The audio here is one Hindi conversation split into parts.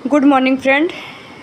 Good morning friend,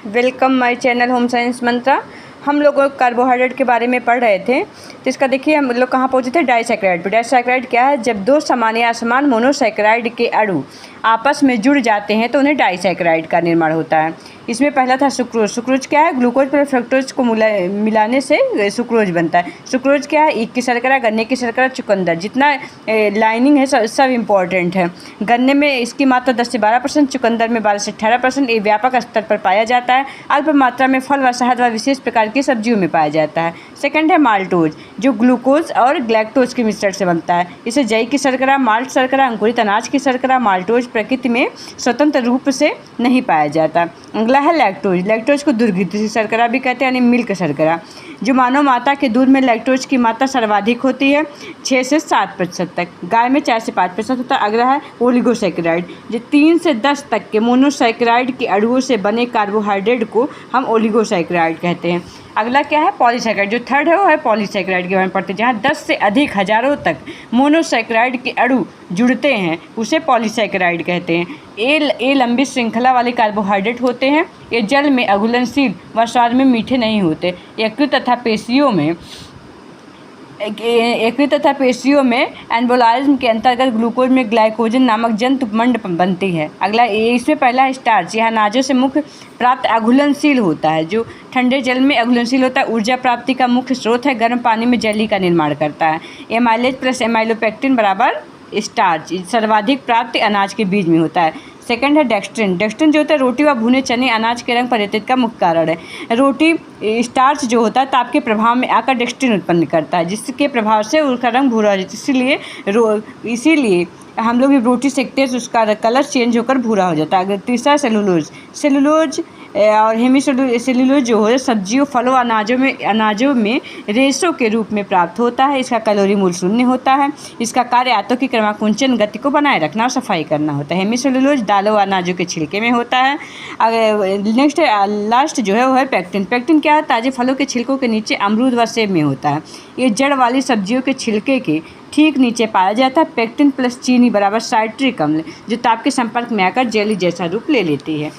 welcome my channel home science mantra. हम लोग कार्बोहाइड्रेट के बारे में पढ़ रहे थे, तो इसका देखिए हम लोग कहाँ पहुँचे थे, डाइसैकेराइड पे। डाइसैकेराइड क्या है? जब दो समान या असमान मोनोसैकेराइड के अणु आपस में जुड़ जाते हैं तो उन्हें डाइसैकेराइड का निर्माण होता है। इसमें पहला था सुक्रोज। सुक्रोज क्या है? ग्लूकोज पर फ्रक्टोज को मिलाने से सुक्रोज बनता है। सुक्रोज क्या है? ईख की शर्करा, गन्ने की शर्करा, चुकंदर, जितना लाइनिंग है सब इम्पॉर्टेंट है। गन्ने में इसकी मात्रा 10 से 12%, चुकंदर में 12 से 18%। ये व्यापक स्तर पर पाया जाता है। अल्प मात्रा में फल व शहद व विशेष प्रकार की सब्जियों में पाया जाता है। सेकंड है माल्टोज, जो ग्लूकोज और ग्लैक्टोज के मिश्रण से बनता है। इसे जई की शर्करा, माल्ट शर्करा, अंकुरित अनाज की शर्करा। माल्टोज प्रकृति में स्वतंत्र रूप से नहीं पाया जाता। अगला है लैक्टोज। लैक्टोज को दुर्गीत शर्करा भी कहते हैं, यानी मिल्क शर्करा, जो मानव माता के दूध में लैक्टोज की मात्रा सर्वाधिक होती है, 6 से 7% तक। गाय में 4 से 5% होता है। अगला है ओलिगोसैकेराइड, जो 3 से 10 तक के मोनोसैकेराइड के अणुओं से बने कार्बोहाइड्रेट को हम ओलिगोसैकेराइड कहते हैं। अगला क्या है? पॉलीसैकेराइड। जो थर्ड है वो है पॉलीसैकेराइड के बारे में पढ़ते हैं, जहाँ 10 से अधिक हजारों तक मोनोसैकेराइड के अणु जुड़ते हैं, उसे पॉलीसैकेराइड कहते हैं। ये लंबी श्रृंखला वाले कार्बोहाइड्रेट होते हैं। ये जल में अघुलनशील व स्वाद में मीठे नहीं होते। यकृत तथा पेशियों में एम्बोलाइज्म के अंतर्गत ग्लूकोज में ग्लाइकोजन नामक जंतु मंड बनती है। अगला इसमें पहला है स्टार्च। यह अनाजों से मुख्य प्राप्त अघुलनशील होता है, जो ठंडे जल में अघुलनशील होता है। ऊर्जा प्राप्ति का मुख्य स्रोत है। गर्म पानी में जेली का निर्माण करता है। एमाइलेज प्लस एमाइलोपेक्टिन बराबर स्टार्च। सर्वाधिक प्राप्ति अनाज के बीज में होता है। सेकंड है डेक्स्ट्रिन। डेक्स्ट्रिन जो होता है रोटी व भुने चने अनाज के रंग परिवर्तित का मुख्य कारण है। रोटी स्टार्च जो होता है ताप के प्रभाव में आकर डेक्स्ट्रिन उत्पन्न करता है, जिसके प्रभाव से उसका रंग भूरा हो जाता है। इसीलिए हम लोग रोटी सेकते हैं तो उसका कलर चेंज होकर भूरा हो जाता है। अगर तीसरा सेलुलोज। सेलुलोज और हेमीसेलुलोज जो है सब्जियों, फलों, अनाजों में रेशों के रूप में प्राप्त होता है। इसका कैलोरी मूल्य 0 होता है। इसका कार्य आंतों की क्रमाकुंचन गति को बनाए रखना और सफाई करना होता है। हेमीसेलुलोज दालों व अनाजों के छिलके में होता है। नेक्स्ट लास्ट जो है वो है पेक्टिन। पेक्टिन क्या है? ताजे फलों के छिलकों के नीचे अमरूद व सेब में होता है। ये जड़ वाली सब्जियों के छिलके के ठीक नीचे पाया जाता है। पेक्टिन प्लस चीनी बराबर साइट्रिक अम्ल, जो ताप के संपर्क में आकर जेली जैसा रूप ले लेती है।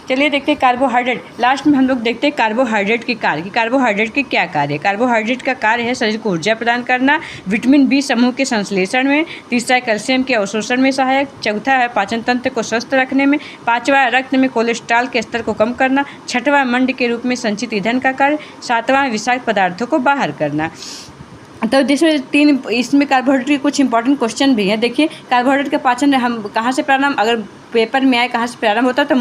चलिए देखते हैं कार्बोहाइड्रेट। लास्ट में हम लोग देखते हैं कार्बोहाइड्रेट के कार्य कि कार्बोहाइड्रेट के क्या कार्य है। कार्बोहाइड्रेट का कार्य है शरीर को ऊर्जा प्रदान करना, विटामिन बी समूह के संश्लेषण में, तीसरा कैल्शियम के अवशोषण में सहायक, चौथा है पाचन तंत्र को स्वस्थ रखने में, पांचवा रक्त में कोलेस्ट्रॉल के स्तर को कम करना, छठवां मंड के रूप में संचित ईंधन का कार्य, सातवां विषाक्त पदार्थों को बाहर करना। तो जिसमें इसमें कार्बोहाइड्रेट के कुछ इंपॉर्टेंट क्वेश्चन भी हैं। देखिए कार्बोहाइड्रेट का पाचन हम कहाँ से प्रारंभ, अगर पेपर में आए कहाँ से प्रारंभ होता है तो